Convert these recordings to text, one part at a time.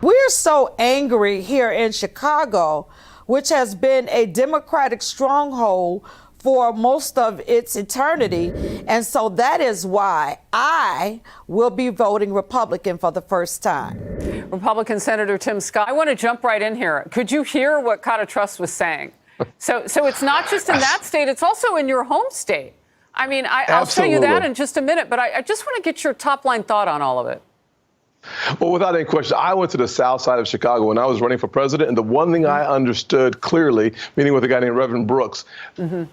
We're so angry here in Chicago, which has been a Democratic stronghold for most of its eternity. And so that is why I will be voting Republican for the first time. Republican Senator Tim Scott, I want to jump right in here. Could you hear what Kata Trust was saying? So it's not just in that state, it's also in your home state. I mean, I'll show you that in just a minute, but I just want to get your top line thought on all of it. Well, without any question, I went to the south side of Chicago when I was running for president. And the one thing I understood clearly, meeting with a guy named Reverend Brooks,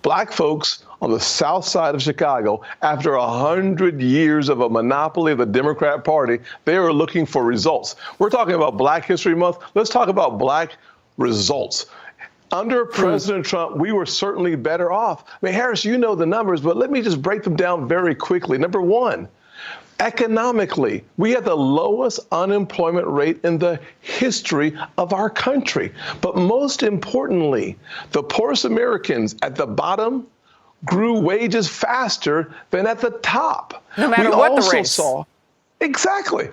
black folks on the south side of Chicago, after 100 years of a monopoly of the Democrat Party, they are looking for results. We're talking about Black History Month. Let's talk about black results. Under President Trump, we were certainly better off. I mean, Harris, you know the numbers, but let me just break them down very quickly. Number one, economically, we had the lowest unemployment rate in the history of our country. But most importantly, the poorest Americans at the bottom grew wages faster than at the top. No matter what the race. Exactly.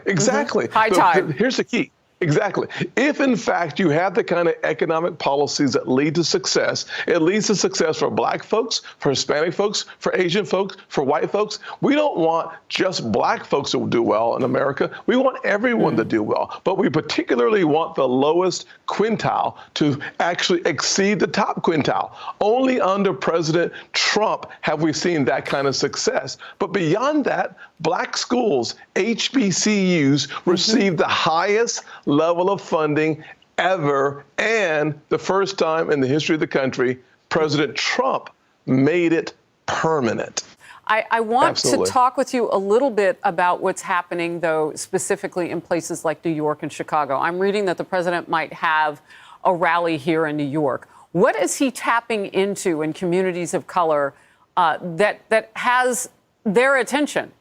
High tide. Here's the key. Exactly. If, in fact, you have the kind of economic policies that lead to success, it leads to success for black folks, for Hispanic folks, for Asian folks, for white folks. We don't want just black folks to do well in America. We want everyone to do well. But we particularly want the lowest quintile to actually exceed the top quintile. Only under President Trump have we seen that kind of success. But beyond that, black schools, HBCUs, receive the highest level of funding ever, and the first time in the history of the country, President Trump made it permanent. I want Absolutely. to talk with you a little bit about what's happening, though, specifically in places like New York and Chicago. I'm reading that the president might have a rally here in New York. What is he tapping into in communities of color that has their attention?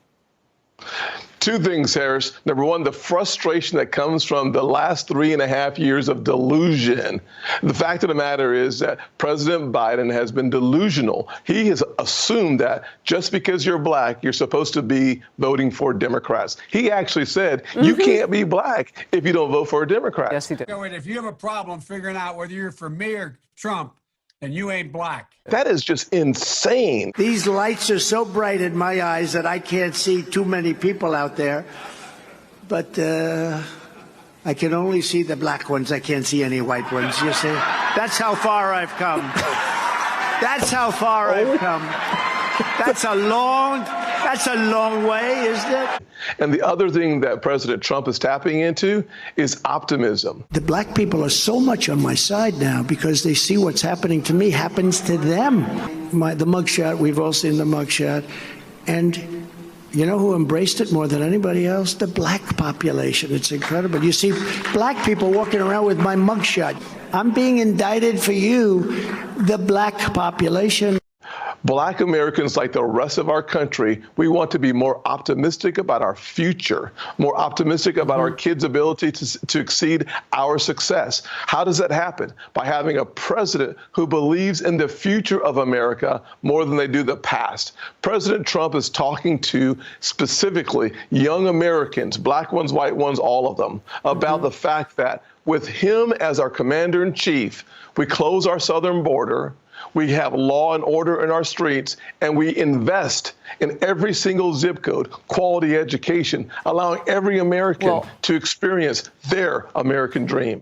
Two things, Harris. Number one, the frustration that comes from the last 3.5 years of delusion. The fact of the matter is that President Biden has been delusional. He has assumed that just because you're black, you're supposed to be voting for Democrats. He actually said, you can't be black if you don't vote for a Democrat. Yes, he did. If you have a problem figuring out whether you're for me or Trump, and you ain't black. That is just insane. These lights are so bright in my eyes that I can't see too many people out there. But I can only see the black ones. I can't see any white ones, you see? That's how far I've come. That's how far I've come. That's a long way, isn't it? And the other thing that President Trump is tapping into is optimism. The black people are so much on my side now because they see what's happening to me happens to them. The mugshot, we've all seen the mugshot. And you know who embraced it more than anybody else? The black population. It's incredible. You see black people walking around with my mugshot. I'm being indicted for you, the black population. Black Americans, like the rest of our country, we want to be more optimistic about our future, more optimistic about our kids' ability to exceed our success. How does that happen? By having a president who believes in the future of America more than they do the past. President Trump is talking to specifically young Americans, black ones, white ones, all of them, about the fact that with him as our commander-in-chief, we close our southern border, we have law and order in our streets, and we invest in every single zip code, quality education, allowing every American to experience their American dream.